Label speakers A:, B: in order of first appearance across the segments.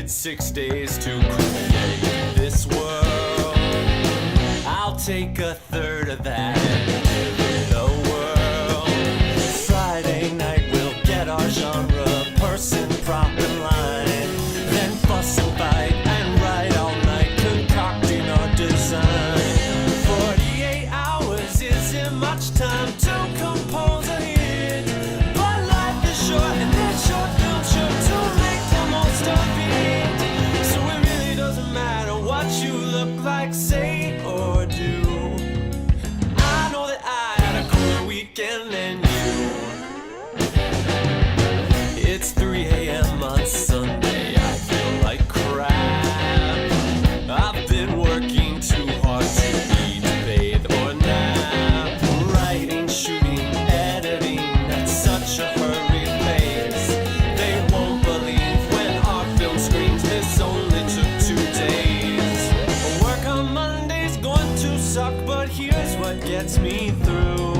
A: needed 6 days to create this world. I'll take a third of that and give it a whirl. Friday night we'll get our genre, person, prop, and line. Then fuss and fight and write all night, concocting our design. 48 hours isn't much time to compose a hit, but life is short and it's short future to make the most of it. So it really doesn't matter what you look like, say, or do. I know that I had a cooler weekend than you. It's 3 a.m. on Sunday, I feel like crap. I've been working too hard to eat, bathe, or nap. Writing, shooting, editing at such a hurried pace. They won't believe when our film screens this only took 2 days. Work on Monday's going to suck, but here's what gets me through.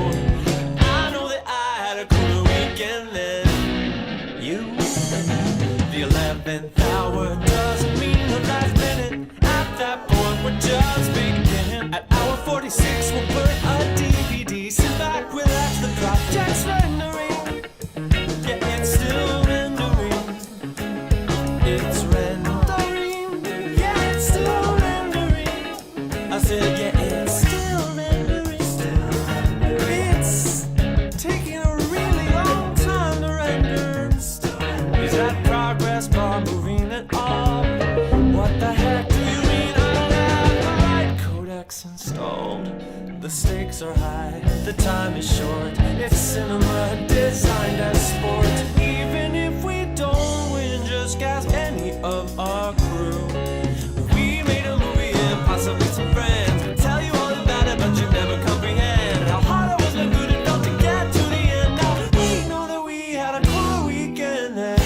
A: I know that I had a cooler weekend than you. The 11th hour doesn't mean the last minute. At that point we're just beginning. At hour 46 we'll burn a DVD. Sit back, relax, the project's rendering. Yeah, it's still rendering. It's rendering. Yeah, it's still rendering. I said, yeah, it's still rendering. It's taking a really long time to render. Is that progress bar moving at all? What the heck do you mean I don't have the right codecs installed? The stakes are high, the time is short. It's cinema designed as sport. Even if we don't win, just cast any of our crew. We made a movie and possibly some friends. We'll tell you all about it, but you never comprehend how hard it was and good it felt to get to the end. Now we know that we had a cool weekend then.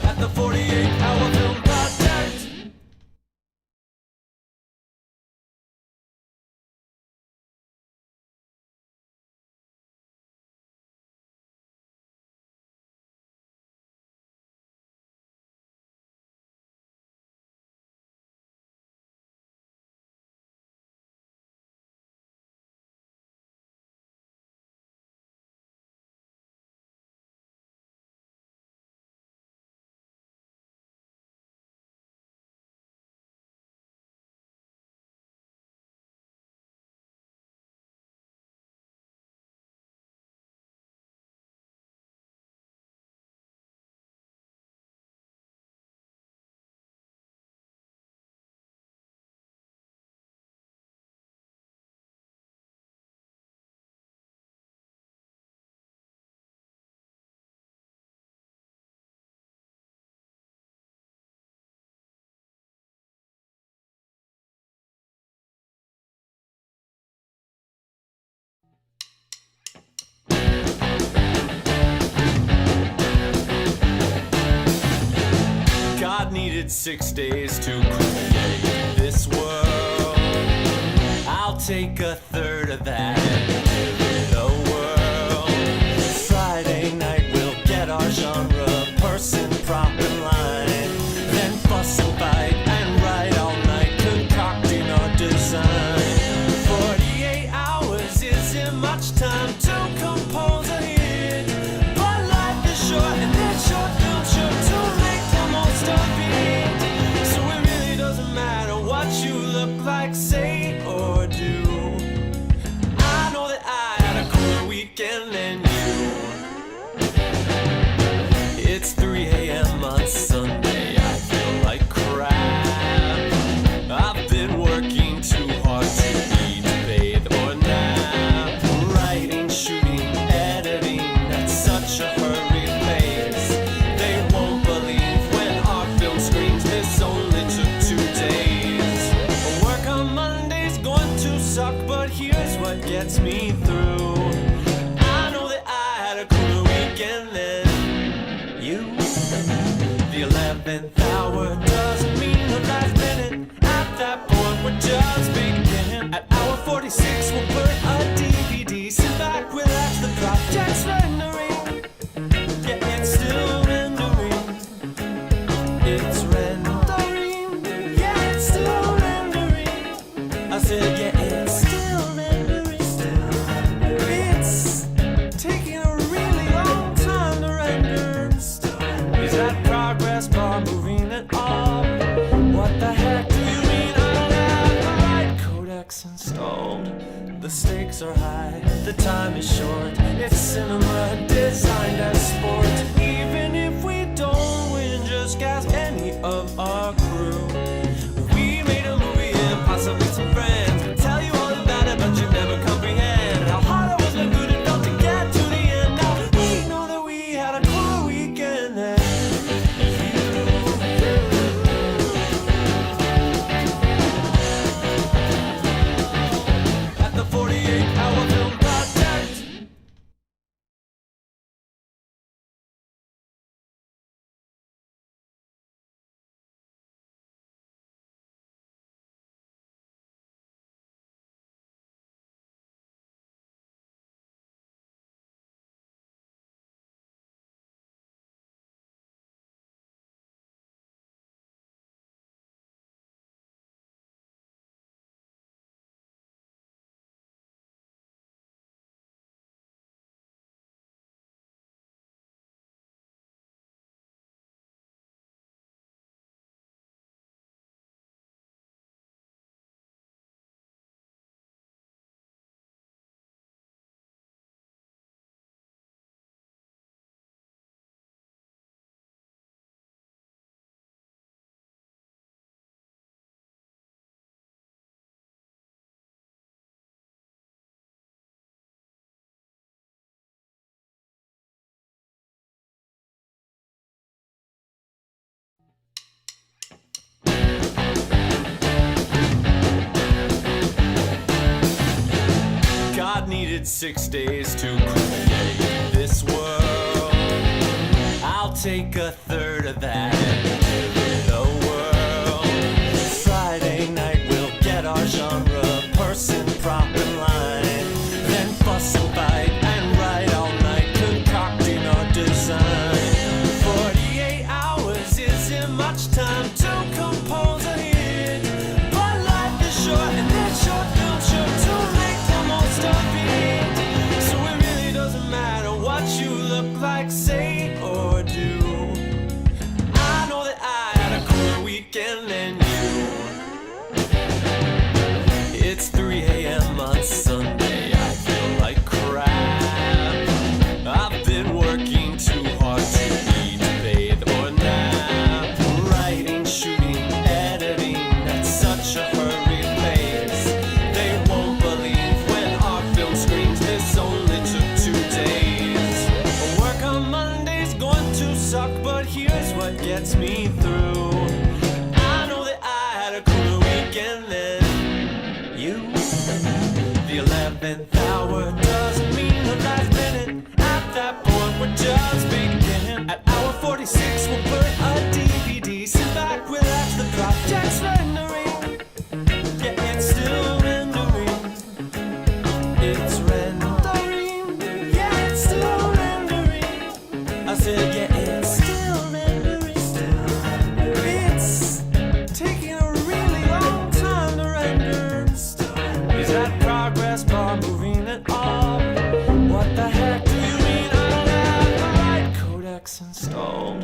A: At the 48-hour film project. God needed 6 days to create this world. I'll take a third of that and give it a whirl. Friday night we'll get our genre, person, prop, and line. Then fuss and fight and write all night, concocting our design. 48 hours isn't much time to compose a hit, but life is short and it's short future to make the most of it. So it really doesn't matter what you look like, say, or do. I know that I had a cooler weekend than you. It's 3 a.m. on Sunday, I feel like crap. I've been working too hard to eat, bathe, or nap. Writing, shooting, editing at such a hurried pace. They won't believe when our film screens this only took 2 days. Work on Monday's going to suck, but here's what gets me through. I know that I had a cooler weekend than you. The 11th hour doesn't mean the last minute. At that point we're just beginning. At hour 46 we'll burn a DVD. Sit back with codecs installed. The stakes are high, the time is short. It's cinema designed as sport. Even if we don't win, just cast any of our crew. We made a movie and possibly some friends. Tell you all about it, but you never comprehend how hard it was and good it felt to get to the end. Now we know that we had a cool weekend then. At the 48-hour film project. God needed 6 days to create this world. I'll take a third of that and give it a whirl. Friday night we'll get our genre, person, prop, and line. Then fuss and fight and write all night, concocting our design. 48 hours isn't much time to compose a hit, but life is short and this short film sure to make the most of it. So it really doesn't matter what you look like, say or do. I know that I had a cooler weekend than you. It's 3 a.m. on Sunday, I feel like crap. I've been working too hard to eat, bathe, or nap. Writing, shooting, editing at such a hurried pace. They won't believe when our film screens this only took 2 days. Work on Monday's going to suck, but here's what gets me through. I know that I had a cooler weekend than you. The 11th hour doesn't mean the last minute. At that point we're just beginning. At hour 46 we'll put a DVD. Sit back, relax, the project's rendering. Yeah, it's still rendering. It's rendering. Yeah, it's still rendering. I said, yeah, it's still rendering. It's taking a really long time to render. Is that progress bar moving at all? What the heck do you mean I don't have the right codecs installed?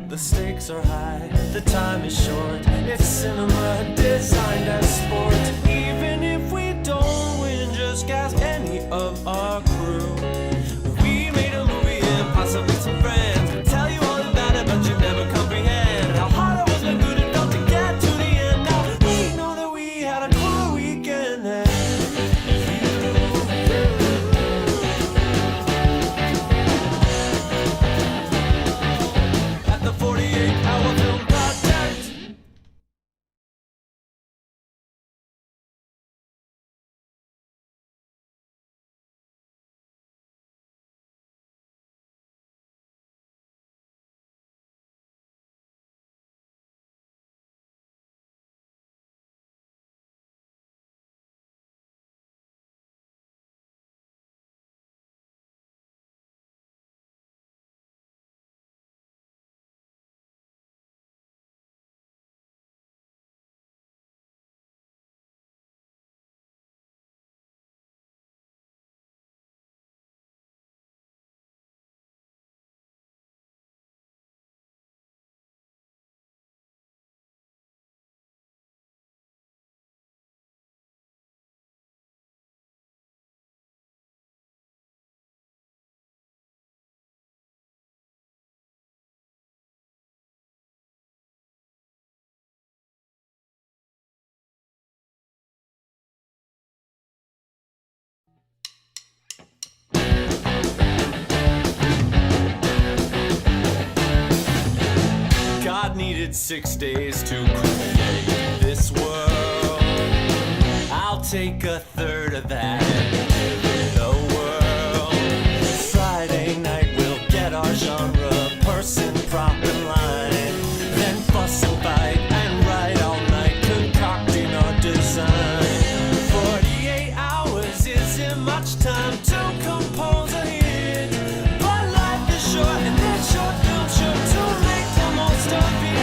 A: The stakes are high, the time is short. It's cinema designed as sport. Even if we don't win, just cast any of our crew. We made a movie and possibly some friends. Tell you all about it, but you never comprehend how hard it was and good it felt to get to the end. Now we know that we had a cool weekend then. At the 48-hour film project. needed 6 days to create this world. I'll take a third of that and give it a whirl. Friday night we'll get our genre, person, prop, and line. Then fuss and fight and write all night, concocting our design. 48 hours isn't much time to compose a hit, but life is short and it's short film sure to make the most of it.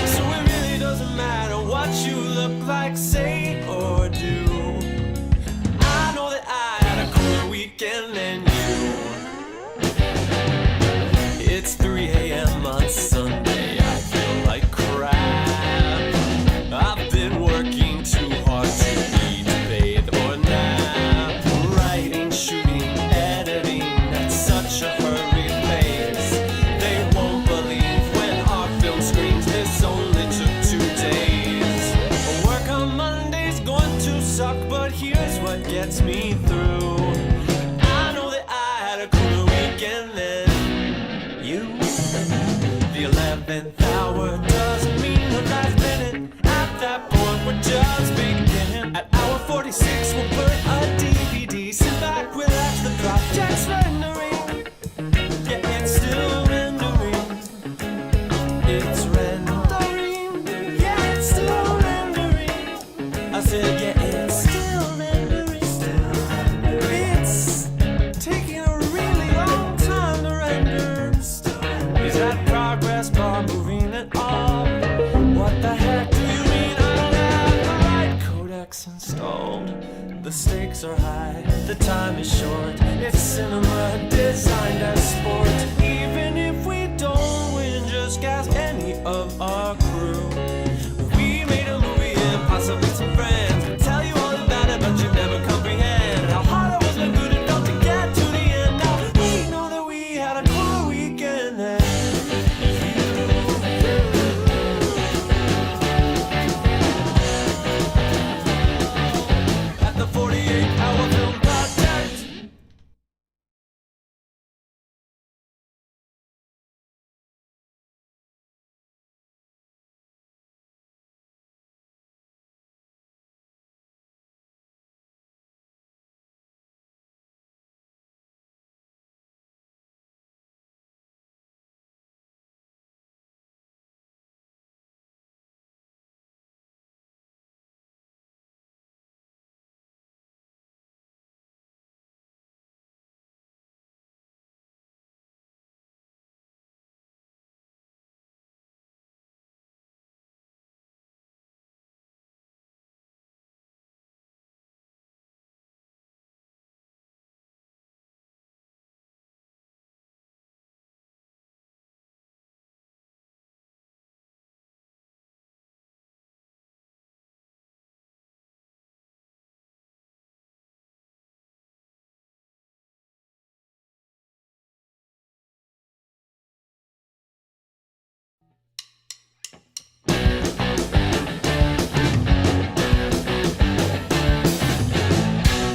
A: So it really doesn't matter what you look like, say, or do. I know that I had a cooler weekend than you. It's 3 a.m. on Sunday, I feel like crap. I've been working too hard to eat, bathe, or nap. Writing, shooting, editing at such a hurried pace. They won't believe when our film screens this only took 2 days. Work on Monday's going to suck, but here's what gets me through. I know that I had a cooler weekend than you. The 11th hour doesn't mean the last minute. At that point we're just beginning. At hour 46 we'll burn a DVD. Sit back, relax, the project's rendering. Yeah, it's still rendering. It's rendering. Yeah, it's still rendering. I said, yeah, it's still rendering. It's taking a really long time to render. Is that progress bar moving at all? What the heck do you mean I don't have the right codecs installed? The stakes are high, the time is short. It's cinema designed as sport. Even if we don't win, just cast any of our crew. We made a movie and possibly some friends. Could tell you all about it, but you never comprehend how hard it was and good it felt to get to the end. Now we know that we had a cool weekend then. At the 48-hour film project.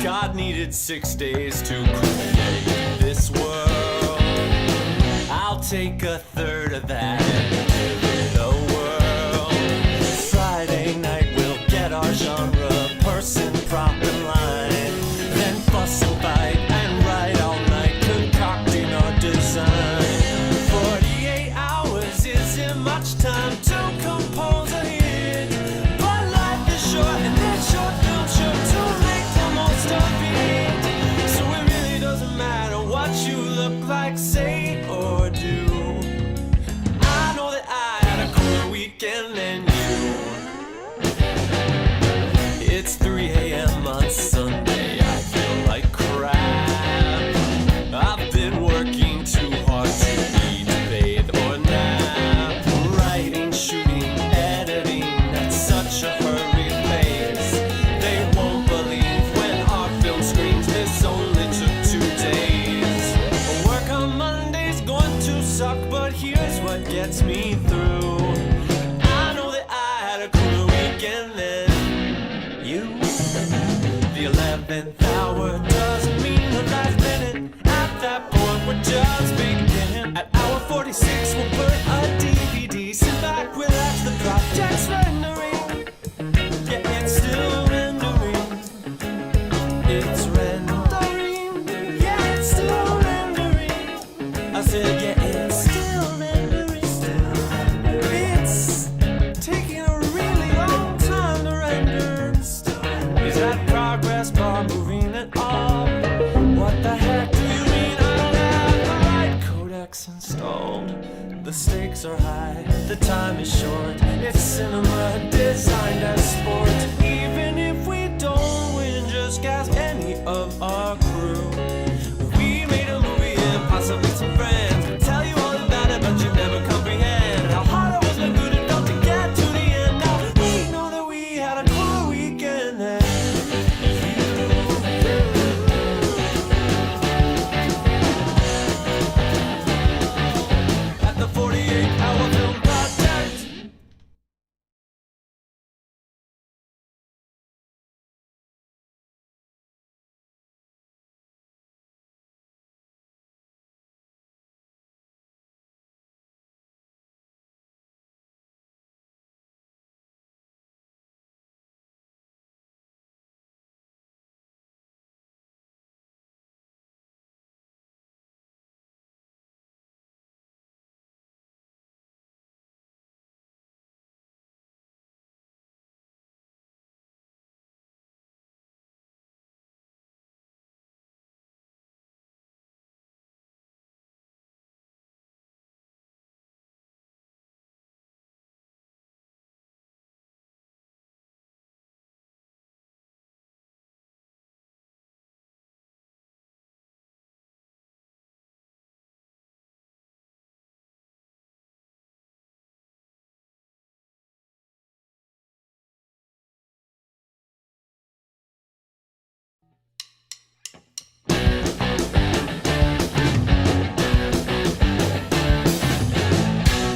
A: God needed 6 days to create this world. I'll take a third of that and give it a whirl. Friday night we'll get our genre, person, prop, and line. Then fuss and fight and write all night, concocting our design. 48 hours isn't much time to compose a hit, but life is short and it's short film sure to make the most of it. So it really doesn't matter what you look like, say, or do. I know that I had a cooler weekend than you. It's 3 a.m. on Sunday, I feel like crap. I've been working too hard to eat, bathe, or nap. Writing, shooting, editing at such a hurried pace. They won't believe when our film screens this only took 2 days. Work on Monday's going to suck, but here's what gets me through. I know that I had a cooler weekend than you. The 11th hour doesn't mean the last minute. At that point we're just beginning. At hour 46 we'll burn a DVD. Sit back with It's rendering, yeah, it's still rendering. I said, yeah, it's still rendering, It's taking a really long time to render. Is that progress bar moving at all? What the heck do you mean I don't have the right codecs installed? The stakes are high, the time is short. It's cinema designed as sport. Even if we don't win, just cast any of our crew. We made a movie and possibly some friends. Tell you all about it, but you never comprehend how hard it was and good it felt to get to the end. Now we know that we had a cool weekend then. At the 48-hour film project.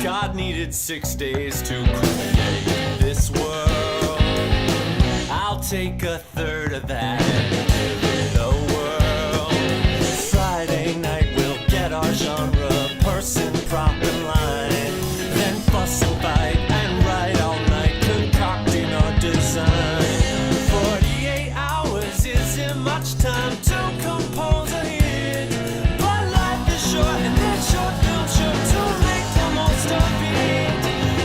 A: God needed 6 days to create this world. I'll take a third of that and give it a whirl. Friday night we'll get our genre, person, prop, and line. Then fuss and fight and ride all night, concocting our design. 48 hours isn't much time to compose a hit, but life is short and this short film sure to make the most of it.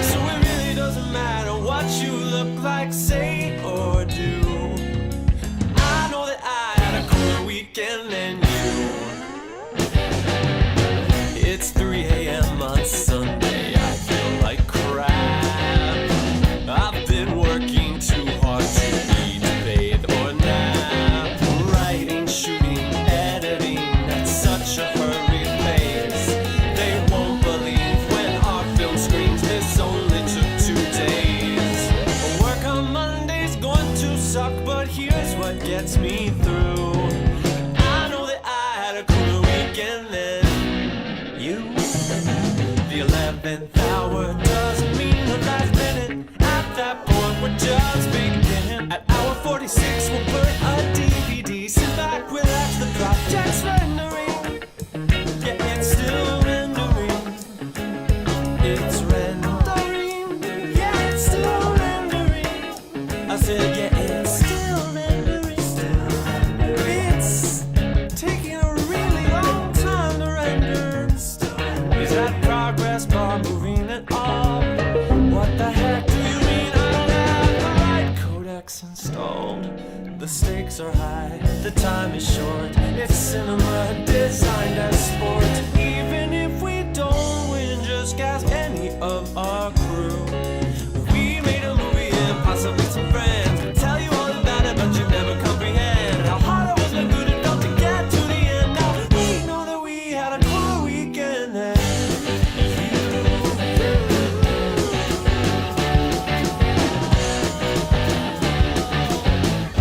A: So it really doesn't matter what you look like, say, or do. I know that I had a cooler weekend than you. It's 3 a.m. on Sunday, I feel like crap. I've been working too hard to eat, bathe, or nap. Writing, shooting, editing at such a hurried pace. They won't believe when our film screens this only took 2 days. Work on Monday's going to suck, but here's what gets me through. I know that I had a cooler weekend than you. The 11th hour doesn't mean the last minute. At that point we're just beginning. At hour 46 we'll burn a DVD. Sit back, relax, the project's rendering. Yeah, it's still rendering. It's rendering. Yeah, it's still rendering. I said, yeah, it's still rendering. It's taking a really long time to render. Is that progress bar moving at all? What the heck do you mean I don't have the right codecs installed? The stakes are high, the time is short. It's cinema designed as sport. Even if we don't win, just cast any of our crew. We made a movie and possibly some friends. Tell you all about it, but you never comprehend how hard it was and good it felt to get to the end. Now we know that we had a cool weekend then.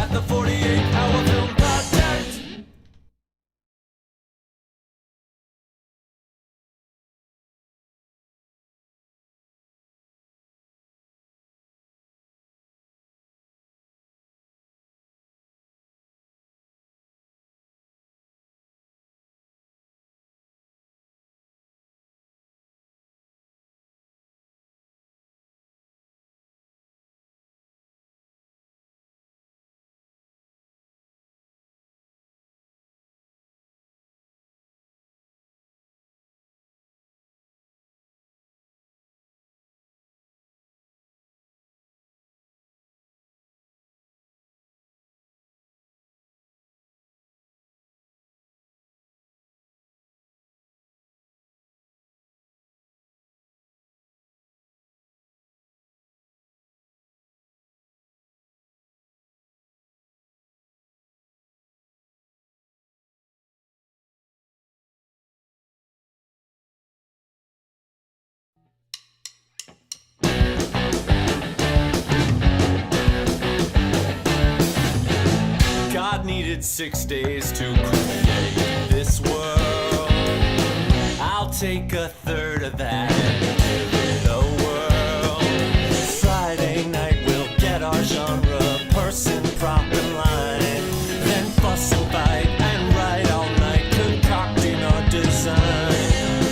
A: At the 48-hour film project. God needed 6 days to create this world. I'll take a third of that and give it a whirl. Friday night we'll get our genre, person, prop, and line. Then fuss and fight and write all night, concocting our design.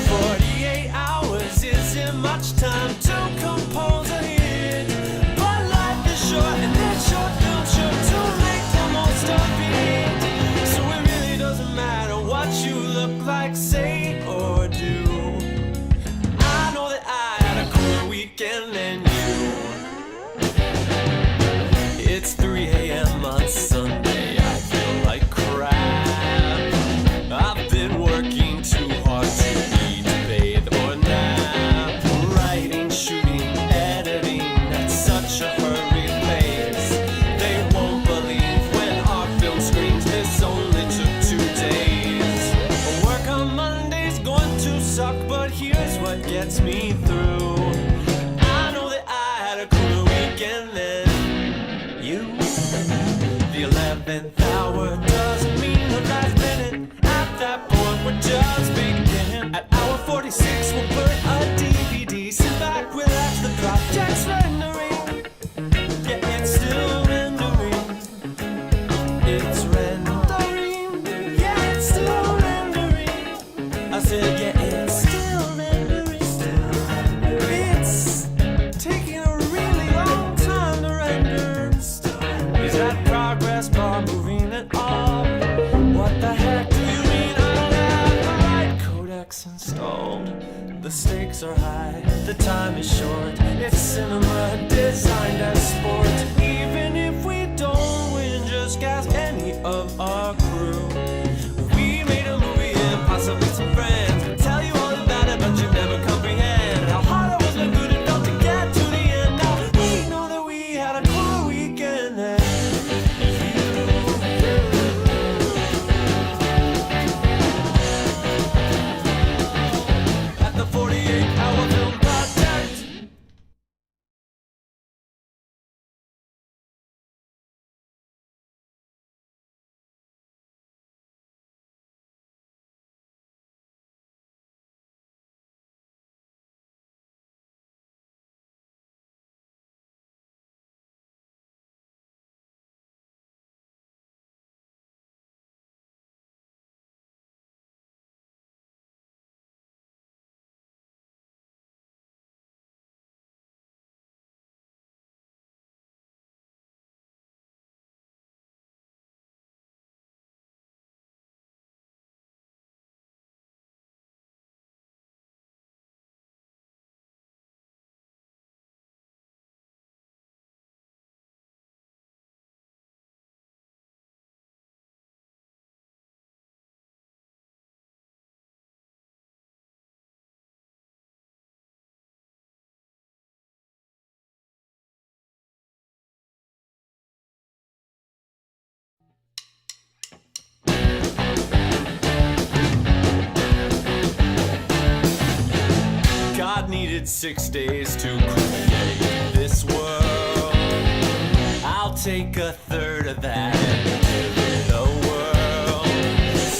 A: 48 hours isn't much time to compose a hit, but life is short and it's short future to make the most of it. So it really doesn't matter what you look like, say, or do. I know that I had a cooler weekend than you. It's 3 a.m. on Sunday, I feel like crap. I've been working too hard to eat, bathe, or nap. Writing, shooting, editing at such a hurried pace. They won't believe when our film screens this only took 2 days. Work on Monday's going to suck, but here's what gets me through. I know that I had a cooler weekend than you. The 11th hour doesn't mean the last minute. At that point we're just beginning. At hour 46 we'll put a DVD. Sit back, relax, the project's rendering. Yeah, it's still rendering. It's rendering. Yeah, it's still rendering. I said, yeah, it's still rendering. Still rendering. It's taking a really long time to render. Is that progress bar moving at all? What the heck do you mean I don't have the right codecs installed? The stakes are high, the time is short. It's cinema designed as sport. Even if we don't win, just cast any of our crew. We made a movie and possibly some friends. Tell you all about it, but you never comprehend how hard it was and good it felt to get to the end. Now we know that we had a cooler weekend than at the 48-hour film project. God needed 6 days to create this world. I'll take a third of that and give it a whirl.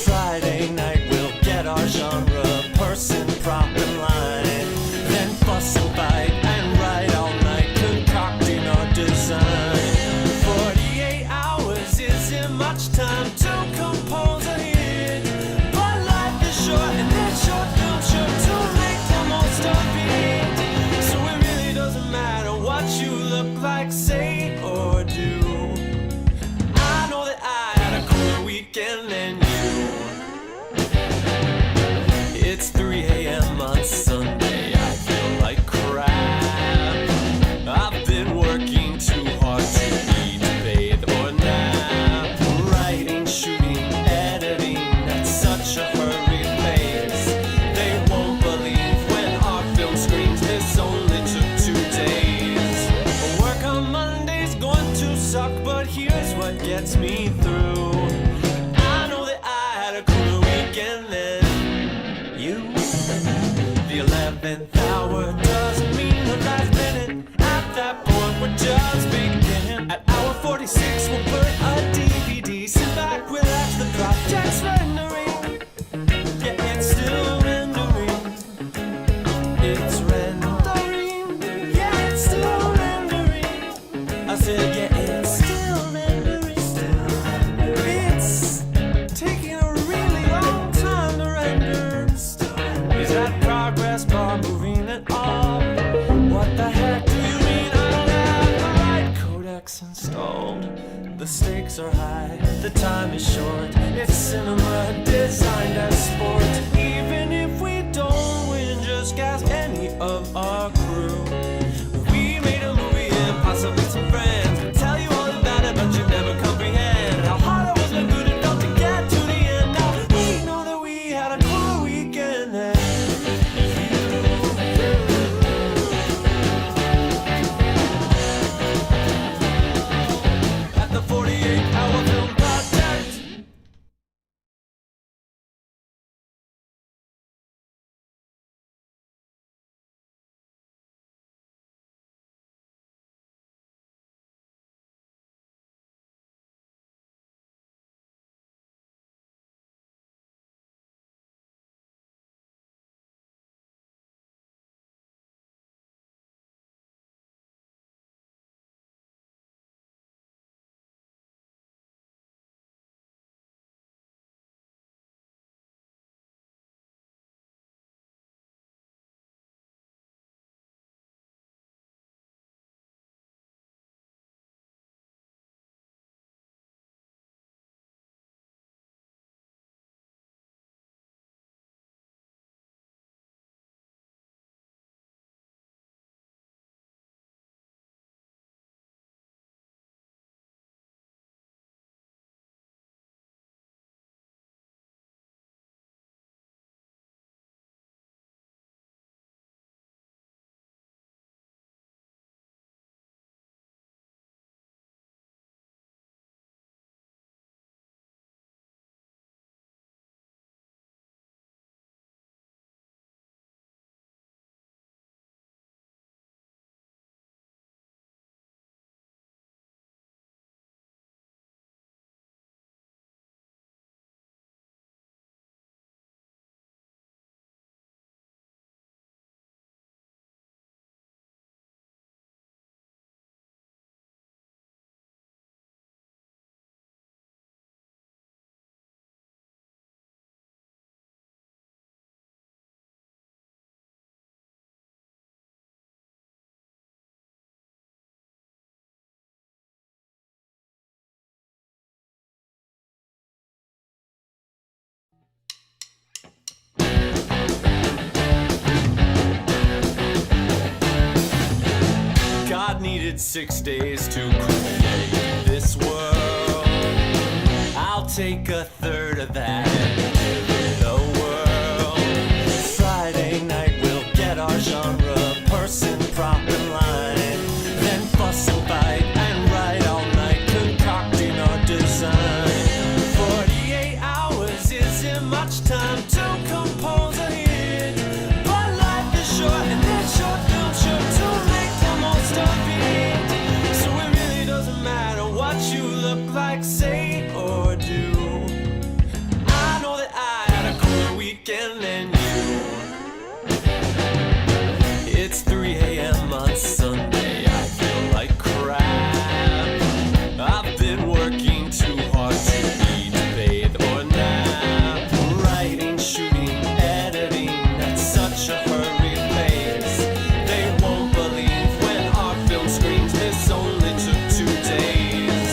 A: Friday night we'll get our genre, person, prop, and line. Then fuss and fight and write all night, concocting our design. 48 hours isn't much time to compose a hit, but life is short and it's short future to make the most of it. So it really doesn't matter what you look like, say, or do. I know that I had a cooler weekend than you. It's 3 a.m. on Sunday, I feel like crap. I've been working too hard to eat, bathe, or nap. Writing, shooting, editing at such a hurried pace. They won't believe when our film screens this only took 2 days. Work on Monday's going to suck, but here's what gets me through. I know that I had a cooler weekend than you. The 11th hour doesn't mean the last minute. At that point we're just beginning. At hour 46 we'll put a DVD. Sit back, time is short. It's cinema designed as sport. Even if we don't win, just ask any of our crew. We made a movie and possibly some friends. We'll tell you all about it, but you never comprehend how hard it was and good it felt to get to the end. Now we know that we had a cool weekend then. At the 48-hour film project. God needed 6 days to create this world. I'll take a third of that and give it a whirl. Friday night we'll get our genre, person, prop, and line. Then fuss and fight and ride all night, concocting our design. 48 hours isn't much time to compose a hit, but life is short and it's short film sure to make the most of it. So it really doesn't matter what you look like, say, or do. I know that I had a cooler weekend than you. It's 3 a.m. on Sunday, I feel like crap. I've been working too hard to eat, bathe, or nap. Writing, shooting, editing at such a hurried pace. They won't believe when our film screens this only took 2 days.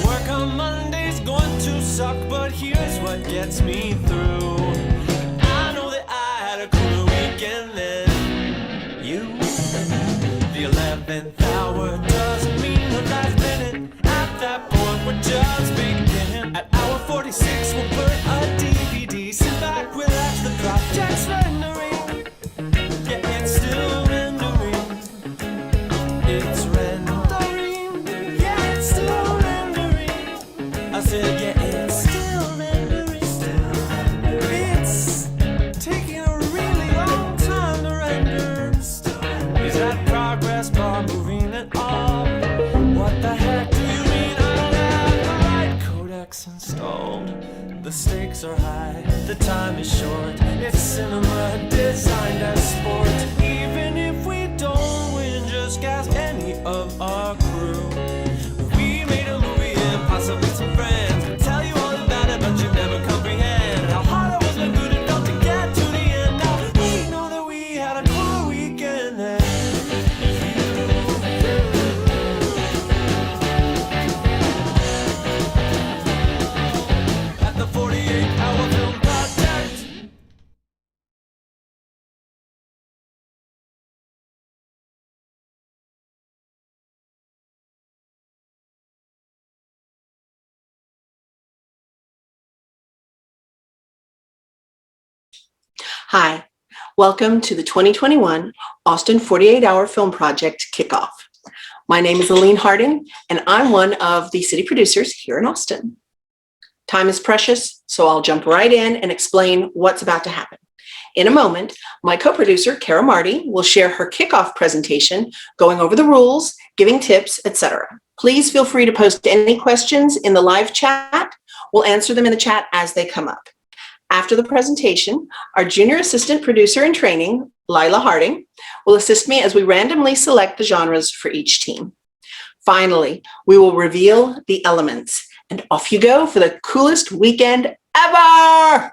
A: Work on Monday's going to suck, but here's what gets me through. I know that I had a cooler weekend than you. The 11th hour doesn't mean the last minute. At that point we're just beginning. At hour 46 we'll put a DVD. Sit back, relax, the project's rendering. Yeah, it's still rendering. It's rendering. Yeah, it's still rendering. I said, yeah, it's still rendering. Still rendering. It's taking a really long time to render. Is that progress bar moving at all? What the heck do you mean I don't have the right codecs installed? The stakes are high, the time is short. It's cinema designed as sport. Even if we don't win, just ask any of our crew. We made a movie and possibly some friends. We'll tell you all about it, but you never comprehend how hard it was and good it felt to get to the end. Now we know that we had a cool weekend then.
B: Hi, welcome to the 2021 Austin 48-Hour Film Project Kickoff. My name is Aline Harding, and I'm one of the city producers here in Austin. Time is precious, so I'll jump right in and explain what's about to happen. In a moment, my co-producer, Kara Marty, will share her kickoff presentation, going over the rules, giving tips, etc. Please feel free to post any questions in the live chat. We'll answer them in the chat as they come up. After the presentation, our junior assistant producer in training, Lila Harding, will assist me as we randomly select the genres for each team. Finally, we will reveal the elements, and off you go for the coolest weekend ever!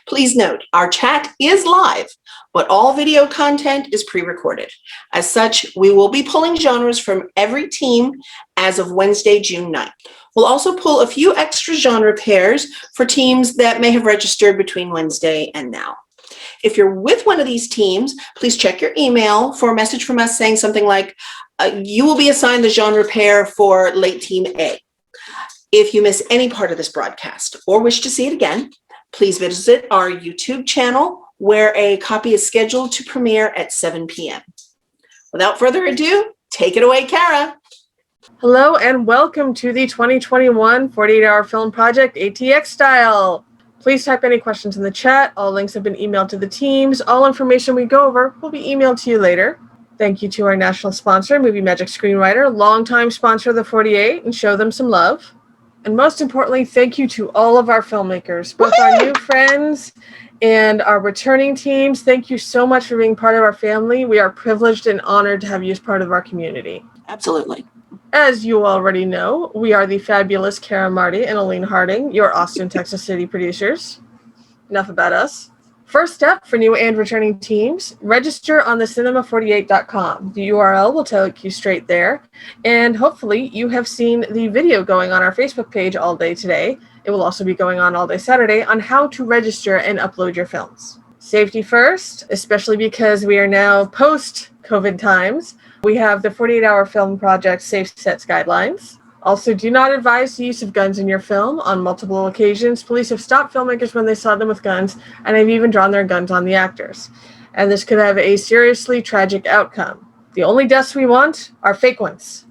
B: Please note, our chat is live, but all video content is pre-recorded. As such, we will be pulling genres from every team as of Wednesday, June 9th. We'll also pull a few extra genre pairs for teams that may have registered between Wednesday and now. If you're with one of these teams, please check your email for a message from us saying something like, you will be assigned the genre pair for late team A. If you miss any part of this broadcast or wish to see it again, please visit our YouTube channel where a copy is scheduled to premiere at 7 p.m. Without further ado, take it away, Kara.
C: Hello and welcome to the 2021 48-Hour Film Project ATX style. Please type any questions in the chat. All links have been emailed to the teams. All information we go over will be emailed to you later. Thank you to our national sponsor, Movie Magic Screenwriter, longtime sponsor of the 48, and show them some love. And most importantly, thank you to all of our filmmakers, both our new friends and our returning teams. Thank you so much for being part of our family. We are privileged and honored to have you as part of our community.
B: Absolutely.
C: As you already know, we are the fabulous Kara Marty and Aline Harding, your Austin, Texas City producers. Enough about us. First step for new and returning teams, register on thecinema48.com. The URL will take you straight there. And hopefully you have seen the video going on our Facebook page all day today. It will also be going on all day Saturday on how to register and upload your films. Safety first, especially because we are now post-COVID times. We have the 48-Hour Film Project Safe Sets Guidelines. Also, do not advise the use of guns in your film. On multiple occasions, police have stopped filmmakers when they saw them with guns, and have even drawn their guns on the actors. And this could have a seriously tragic outcome. The only deaths we want are fake ones.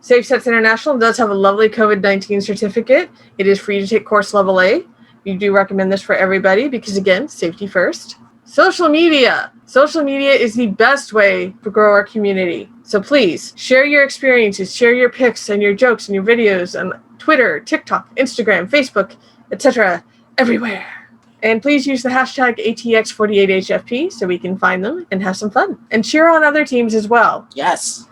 C: Safe Sets International does have a lovely COVID-19 certificate. It is free to take course level A. We do recommend this for everybody because, again, safety first. Social media. Social media is the best way to grow our community. So please share your experiences, share your pics and your jokes and your videos on Twitter, TikTok, Instagram, Facebook, etc. everywhere. And please use the hashtag ATX48HFP so we can find them and have some fun. And cheer on other teams as well.
B: Yes.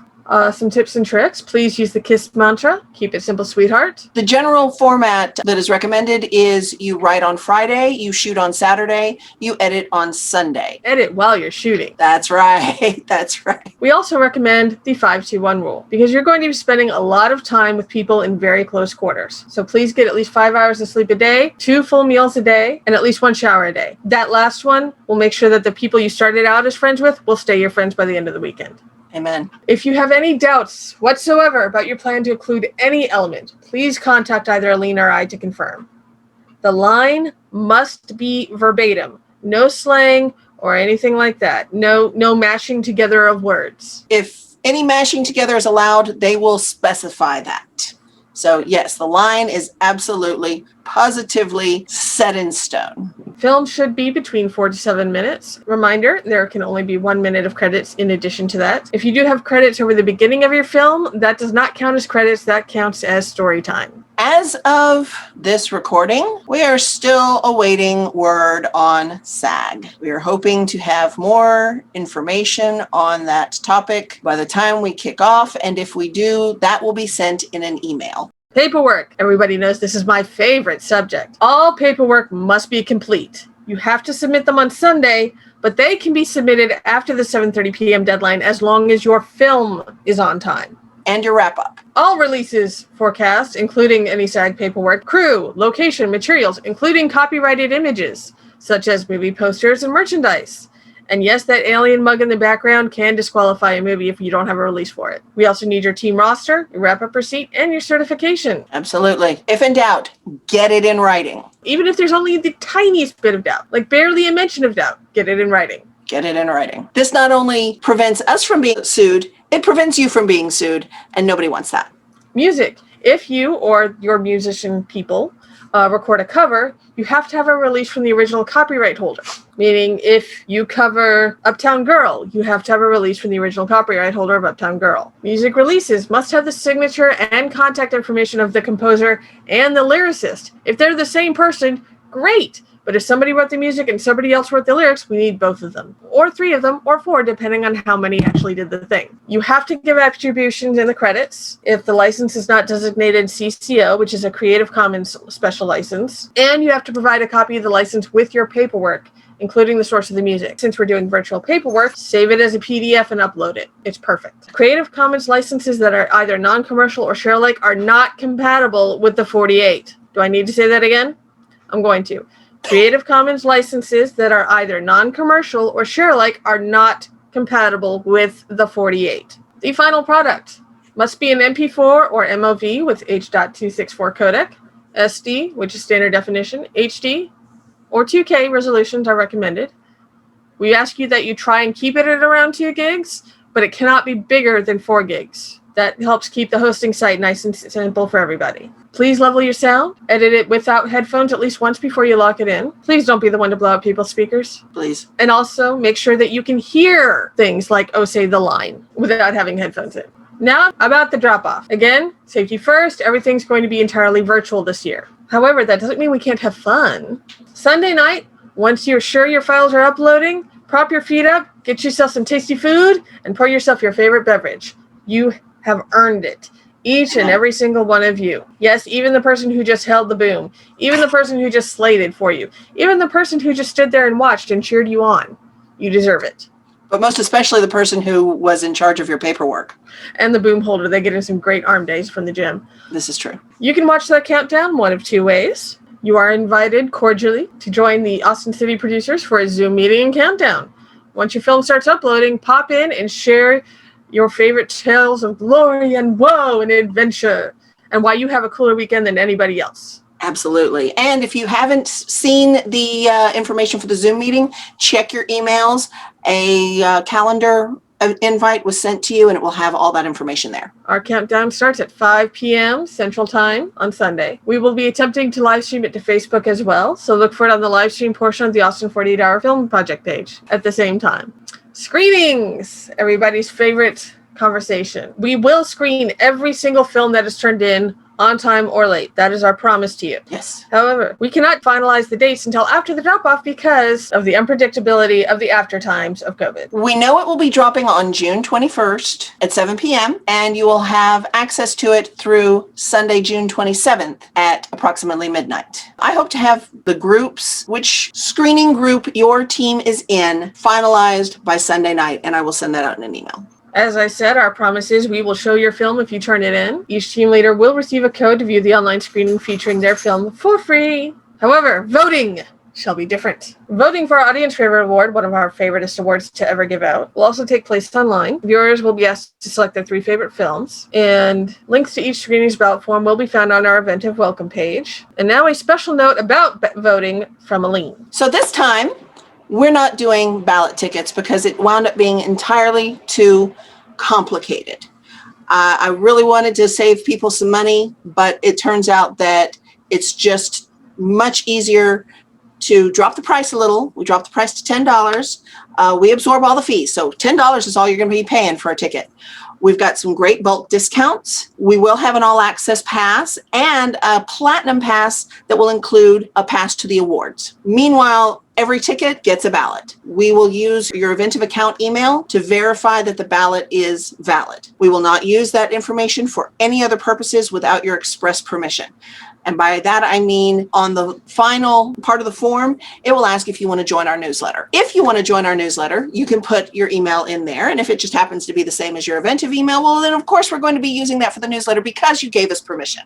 C: Some tips and tricks. Please use the KISS mantra. Keep it simple, sweetheart.
B: The general format that is recommended is you write on Friday, you shoot on Saturday, you edit on Sunday.
C: Edit while you're shooting.
B: That's right. That's right.
C: We also recommend the 5-2-1 rule because you're going to be spending a lot of time with people in very close quarters. So please get at least 5 hours of sleep a day, 2 full meals a day, and at least 1 shower a day. That last one will make sure that the people you started out as friends with will stay your friends by the end of the weekend.
B: Amen.
C: If you have any doubts whatsoever about your plan to include any element, please contact either Aline or I to confirm. The line must be verbatim. No slang or anything like that. No mashing together of words.
B: If any mashing together is allowed, they will specify that. So yes, the line is absolutely, positively set in stone.
C: Film should be between 4 to 7 minutes. Reminder, there can only be 1 minute of credits in addition to that. If you do have credits over the beginning of your film, that does not count as credits, that counts as story time.
B: As of this recording, we are still awaiting word on SAG. We are hoping to have more information on that topic by the time we kick off, and if we do, that will be sent in an email.
C: Paperwork. Everybody knows this is my favorite subject. All paperwork must be complete. You have to submit them on Sunday, but they can be submitted after the 7:30 p.m. deadline as long as your film is on time.
B: And your wrap-up.
C: All releases forecast, including any SAG paperwork, crew, location, materials, including copyrighted images, such as movie posters and merchandise, And yes, that alien mug in the background can disqualify a movie if you don't have a release for it. We also need your team roster, your wrap-up receipt, and your certification.
B: Absolutely. If in doubt, get it in writing.
C: Even if there's only the tiniest bit of doubt, like barely a mention of doubt, get it in writing.
B: Get it in writing. This not only prevents us from being sued, it prevents you from being sued, and nobody wants that.
C: Music. If you or your musician people record a cover, you have to have a release from the original copyright holder. Meaning, if you cover Uptown Girl, you have to have a release from the original copyright holder of Uptown Girl. Music releases must have the signature and contact information of the composer and the lyricist. If they're the same person, great. But if somebody wrote the music and somebody else wrote the lyrics, we need both of them. Or 3 of them, or 4, depending on how many actually did the thing. You have to give attributions in the credits if the license is not designated CCO, which is a Creative Commons special license. And you have to provide a copy of the license with your paperwork, including the source of the music. Since we're doing virtual paperwork, save it as a PDF and upload it. It's perfect. Creative Commons licenses that are either non-commercial or share alike are not compatible with the 48. Do I need to say that again? I'm going to. Creative Commons licenses that are either non-commercial or share alike are not compatible with the 48. The final product must be an MP4 or MOV with H.264 codec, SD, which is standard definition, HD, or 2K resolutions are recommended. We ask you that you try and keep it at around 2 gigs, but it cannot be bigger than 4 gigs. That helps keep the hosting site nice and simple for everybody. Please level your sound. Edit it without headphones at least once before you lock it in. Please don't be the one to blow out people's speakers.
B: Please.
C: And also make sure that you can hear things like, oh, say the line without having headphones in. Now, about the drop-off. Again, safety first. Everything's going to be entirely virtual this year. However, that doesn't mean we can't have fun. Sunday night, once you're sure your files are uploading, prop your feet up, get yourself some tasty food, and pour yourself your favorite beverage. You have earned it. Each and every single one of you. Yes, even the person who just held the boom. Even the person who just slated for you. Even the person who just stood there and watched and cheered you on. You deserve it.
B: But most especially the person who was in charge of your paperwork.
C: And the boom holder. They get in some great arm days from the gym.
B: This is true.
C: You can watch that countdown one of 2 ways. You are invited cordially to join the Austin City producers for a Zoom meeting and countdown. Once your film starts uploading, pop in and share your favorite tales of glory and woe and adventure, and why you have a cooler weekend than anybody else.
B: Absolutely. And if you haven't seen the information for the Zoom meeting, check your emails. A calendar invite was sent to you, and it will have all that information there.
C: Our countdown starts at 5 p.m. Central Time on Sunday. We will be attempting to live stream it to Facebook as well, so look for it on the live stream portion of the Austin 48 Hour Film Project page at the same time. Screenings, everybody's favorite conversation. We will screen every single film that is turned in on time or late. That is our promise to you.
B: Yes.
C: However, we cannot finalize the dates until after the drop-off because of the unpredictability of the after times of COVID.
B: We know it will be dropping on June 21st at 7 p.m., and you will have access to it through Sunday, June 27th at approximately midnight. I hope to have the groups, which screening group your team is in, finalized by Sunday night, and I will send that out in an email.
C: As I said, our promise is we will show your film if you turn it in. Each team leader will receive a code to view the online screening featuring their film for free. However, voting shall be different. Voting for our Audience Favorite Award, one of our favoriteest awards to ever give out, will also take place online. Viewers will be asked to select their 3 favorite films, and links to each screening's ballot form will be found on our event of welcome page. And now a special note about voting from Aline.
B: So this time, we're not doing ballot tickets because it wound up being entirely too complicated. I really wanted to save people some money, but it turns out that it's just much easier to drop the price a little. We dropped the price to $10. We absorb all the fees. So $10 is all you're going to be paying for a ticket. We've got some great bulk discounts. We will have an all-access pass and a platinum pass that will include a pass to the awards. Meanwhile, every ticket gets a ballot. We will use your Eventive account email to verify that the ballot is valid. We will not use that information for any other purposes without your express permission. And by that, I mean on the final part of the form, it will ask if you want to join our newsletter. If you want to join our newsletter, you can put your email in there. And if it just happens to be the same as your Eventive email, well, then of course we're going to be using that for the newsletter because you gave us permission.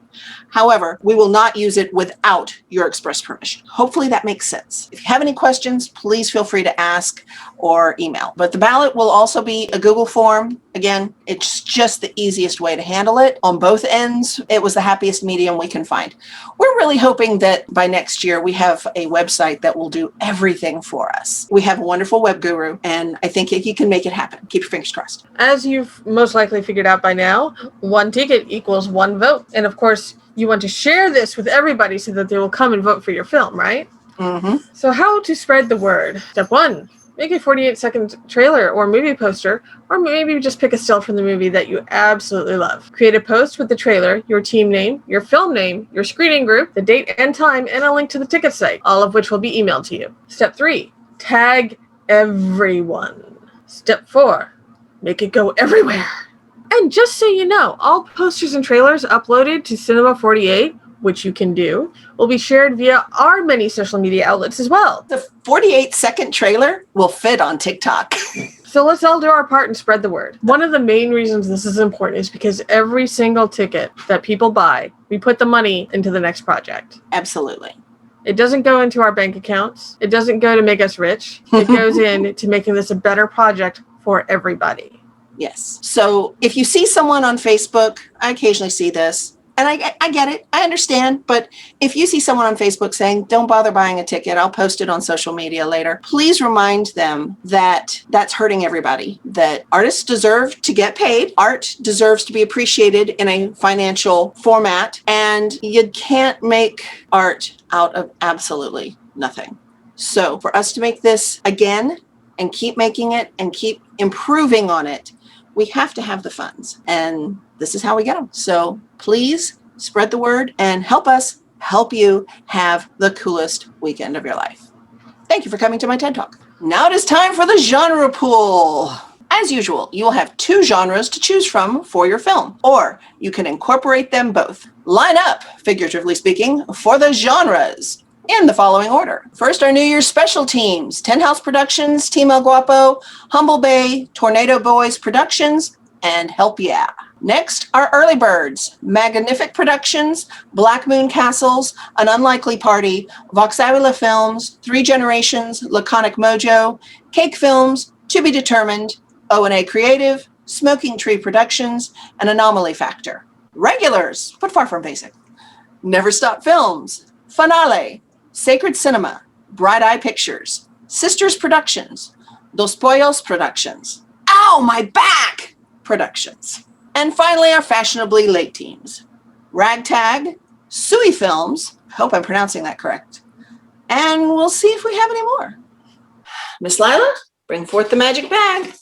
B: However, we will not use it without your express permission. Hopefully that makes sense. If you have any questions, please feel free to ask or email. But the ballot will also be a Google form. Again, it's just the easiest way to handle it on both ends. It was the happiest medium we can find. We're really hoping that by next year we have a website that will do everything for us. We have a wonderful web guru, and I think he can make it happen. Keep your fingers crossed.
C: As you've most likely figured out by now, 1 ticket equals 1 vote. And of course, you want to share this with everybody so that they will come and vote for your film, right?
B: Mm-hmm.
C: So how to spread the word? Step 1, make a 48-second trailer or movie poster, or maybe just pick a still from the movie that you absolutely love. Create a post with the trailer, your team name, your film name, your screening group, the date and time, and a link to the ticket site, all of which will be emailed to you. Step 3, tag everyone. Step 4, make it go everywhere. And just so you know, all posters and trailers uploaded to Cinema 48, which you can do, will be shared via our many social media outlets as well.
B: The 48-second trailer will fit on TikTok.
C: So let's all do our part and spread the word. One of the main reasons this is important is because every single ticket that people buy, we put the money into the next project.
B: Absolutely.
C: It doesn't go into our bank accounts. It doesn't go to make us rich. It goes in to making this a better project for everybody.
B: Yes. So if you see someone on Facebook, I occasionally see this, and I get it. I understand. But if you see someone on Facebook saying, don't bother buying a ticket, I'll post it on social media later, please remind them that that's hurting everybody, that artists deserve to get paid. Art deserves to be appreciated in a financial format, and you can't make art out of absolutely nothing. So for us to make this again and keep making it and keep improving on it, we have to have the funds, and this is how we get them. So please spread the word and help us help you have the coolest weekend of your life. Thank you for coming to my TED Talk. Now it is time for the genre pool. As usual, you will have 2 genres to choose from for your film, or you can incorporate them both. Line up, figuratively speaking, for the genres in the following order. First, our New Year's special teams: Ten House Productions, Team El Guapo, Humble Bay, Tornado Boys Productions, and Help Yeah. Next, our early birds: Magnific Productions, Black Moon Castles, An Unlikely Party, Voxavila Films, Three Generations, Laconic Mojo, Cake Films, To Be Determined, O&A Creative, Smoking Tree Productions, and Anomaly Factor. Regulars, but far from basic: Never Stop Films, Finale, Sacred Cinema, Bright Eye Pictures, Sisters Productions, Dos Pollos Productions, Ow, My Back Productions. And finally, our fashionably late teams: Ragtag, Sui Films, hope I'm pronouncing that correct, and we'll see if we have any more. Miss Lila, bring forth the magic bag.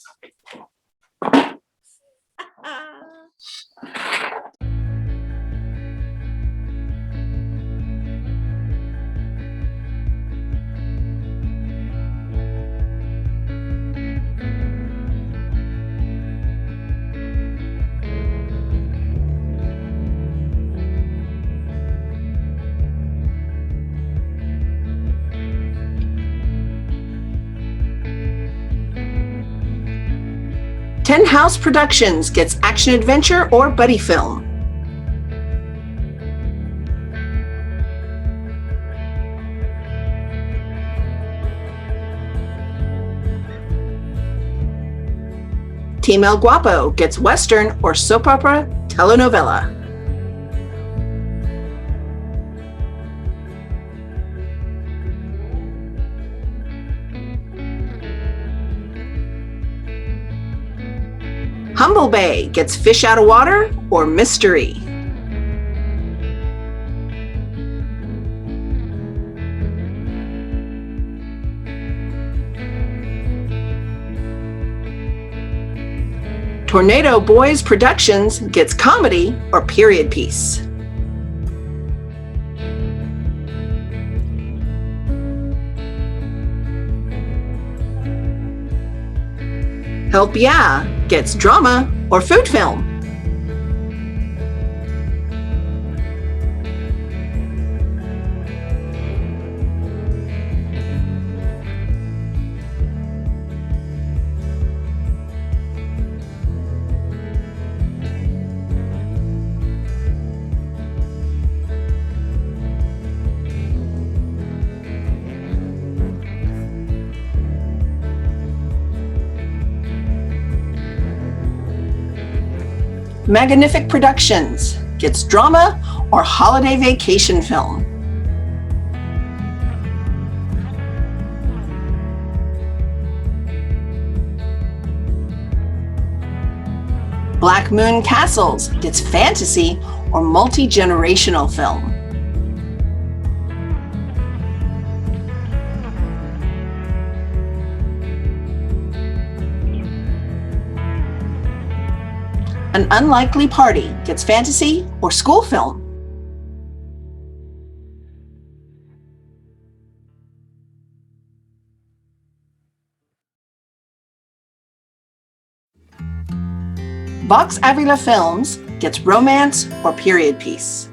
B: Ten House Productions gets action adventure or buddy film. Team El Guapo gets western or soap opera telenovela. Humble Bay gets fish out of water or mystery. Tornado Boys Productions gets comedy or period piece. Help Yeah gets drama or food film. Magnific Productions gets drama or holiday vacation film. Black Moon Castles gets fantasy or multi-generational film. An Unlikely Party gets fantasy or school film. Vox Avila Films gets romance or period piece.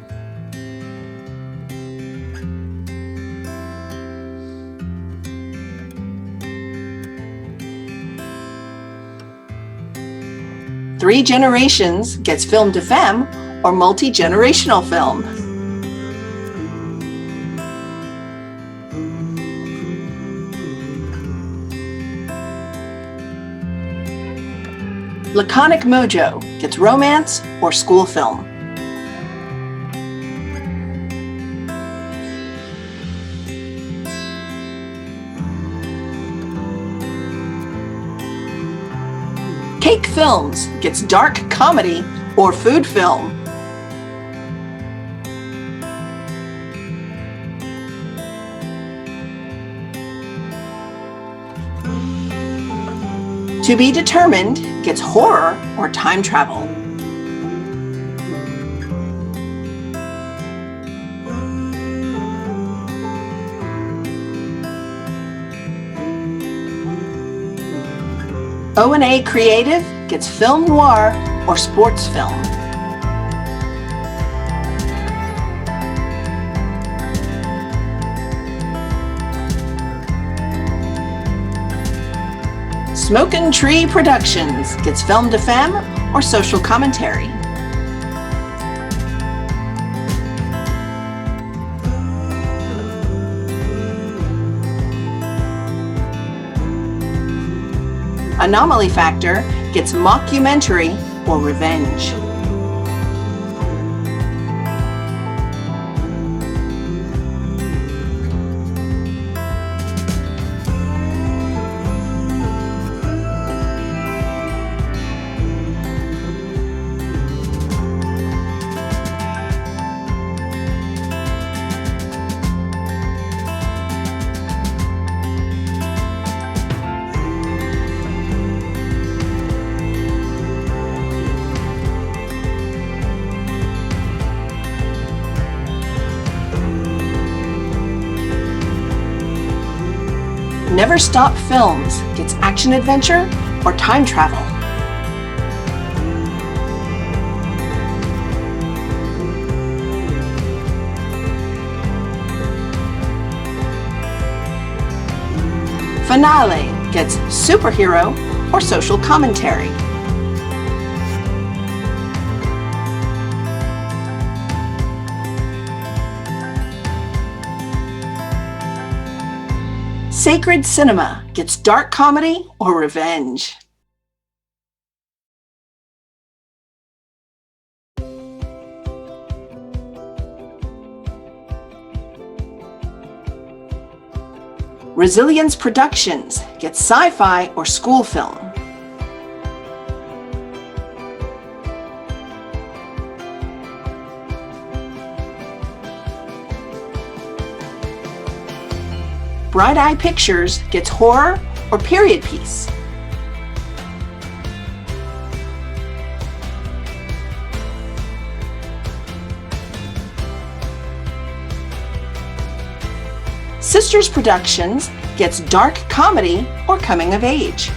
B: Three Generations gets film de femme or multi-generational film. Laconic Mojo gets romance or school film. Cake Films gets dark comedy or food film. To Be Determined gets horror or time travel. O&A Creative gets film noir or sports film. Smokin' Tree Productions gets film de femme or social commentary. Anomaly Factor gets mockumentary or revenge. Never Stop Films gets action adventure or time travel. Finale gets superhero or social commentary. Sacred Cinema gets dark comedy or revenge. Resilience Productions gets sci-fi or school film. Bright Eye Pictures gets horror or period piece. Sisters Productions gets dark comedy or coming of age.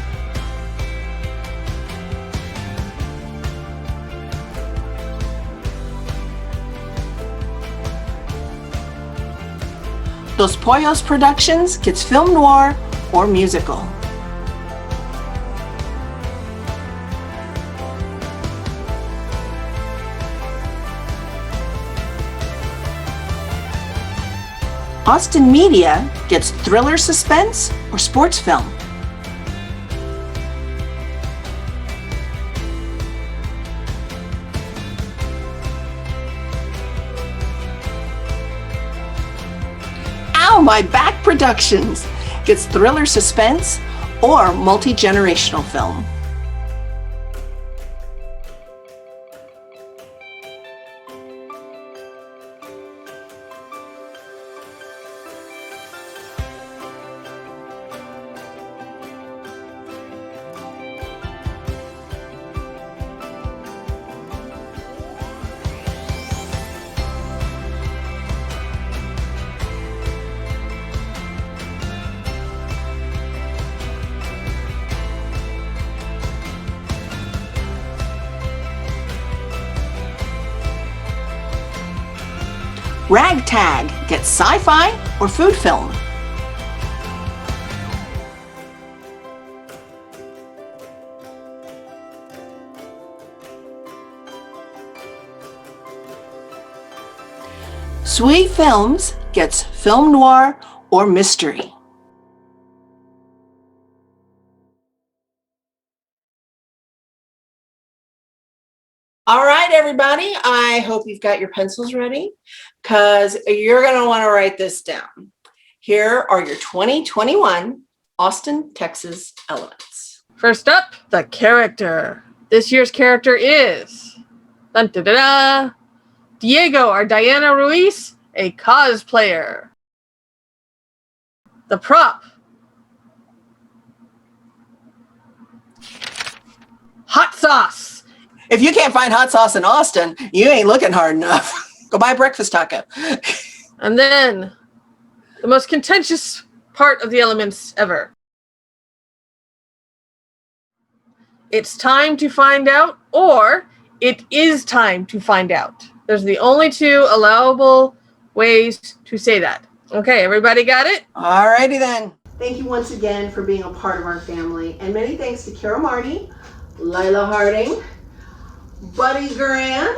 B: Los Pollos Productions gets film noir or musical. Austin Media gets thriller suspense or sports film. My Back Productions gets thriller suspense or multi-generational film. Ragtag gets sci-fi or food film. Sweet Films gets film noir or mystery. All right, everybody, I hope you've got your pencils ready because you're going to want to write this down. Here are your 2021 Austin, Texas elements.
C: First up, the character. This year's character is dun, da, da, da, Diego or Diana Ruiz, a cosplayer. The prop. Hot sauce.
B: If you can't find hot sauce in Austin, you ain't looking hard enough. Go buy a breakfast taco.
C: And then the most contentious part of the elements ever. It's time to find out, or it is time to find out. There's the only two allowable ways to say that. Okay, everybody got it?
B: All righty then. Thank you once again for being a part of our family. And many thanks to Kara Marty, Lila Harding, Buddy Grant,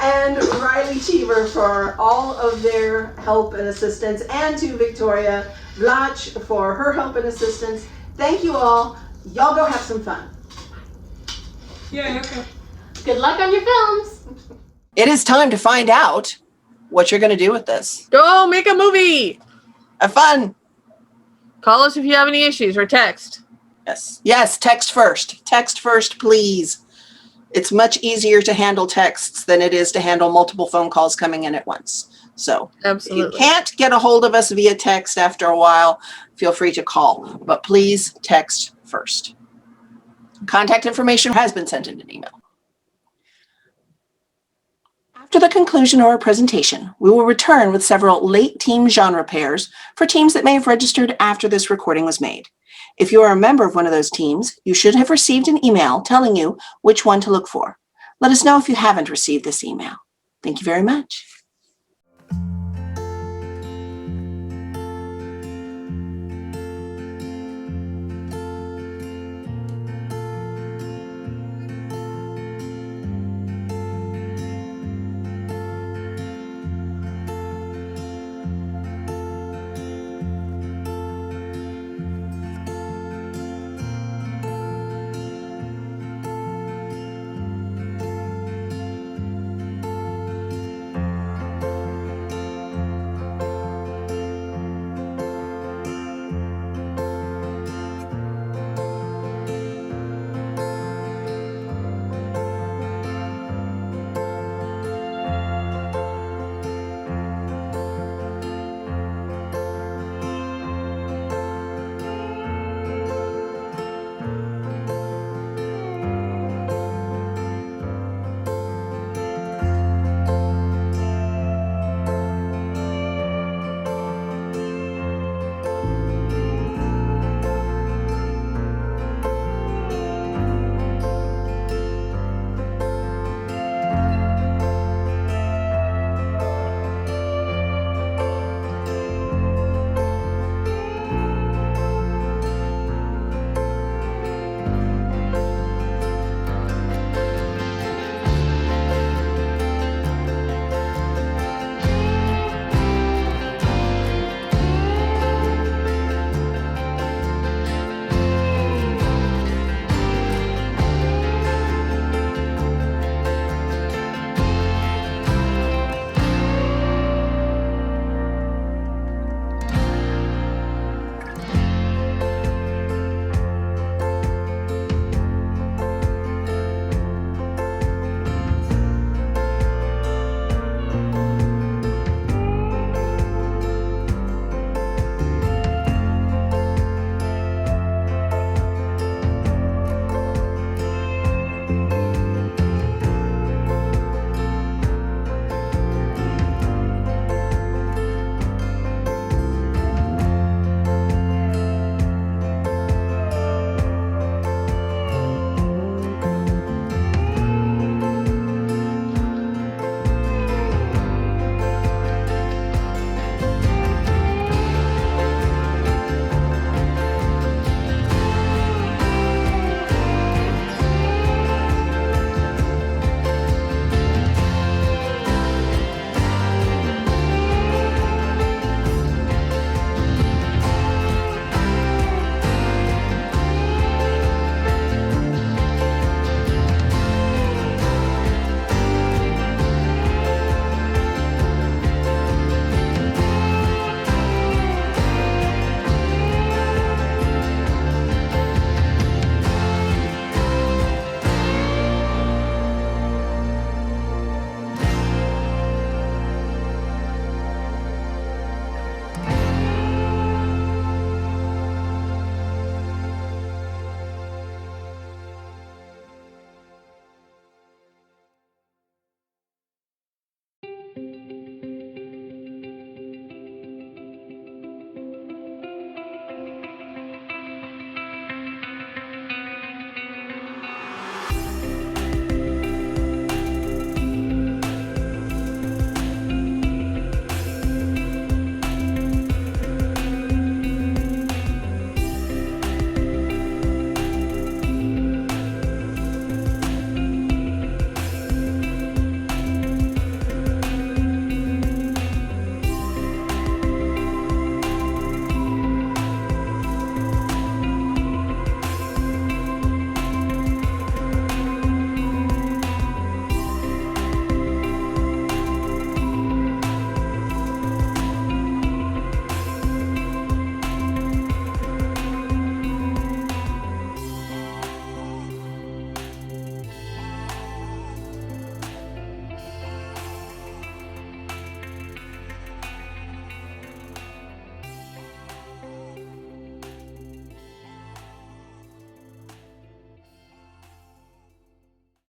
B: and Riley Cheever for all of their help and assistance, and to Victoria Vlach for her help and assistance. Thank you all. Y'all go have some fun.
D: Yeah, okay.
E: Good luck on your films.
B: It is time to find out what you're going to do with this.
C: Go make a movie.
B: Have fun.
C: Call us if you have any issues or text.
B: Yes. Yes, text first. Text first, please. It's much easier to handle texts than it is to handle multiple phone calls coming in at once. So
C: Absolutely.
B: if you can't get a hold of us via text after a while, feel free to call. But please text first. Contact information has been sent in an email. After the conclusion of our presentation, we will return with several late team genre pairs for teams that may have registered after this recording was made. If you are a member of one of those teams, you should have received an email telling you which one to look for. Let us know if you haven't received this email. Thank you very much.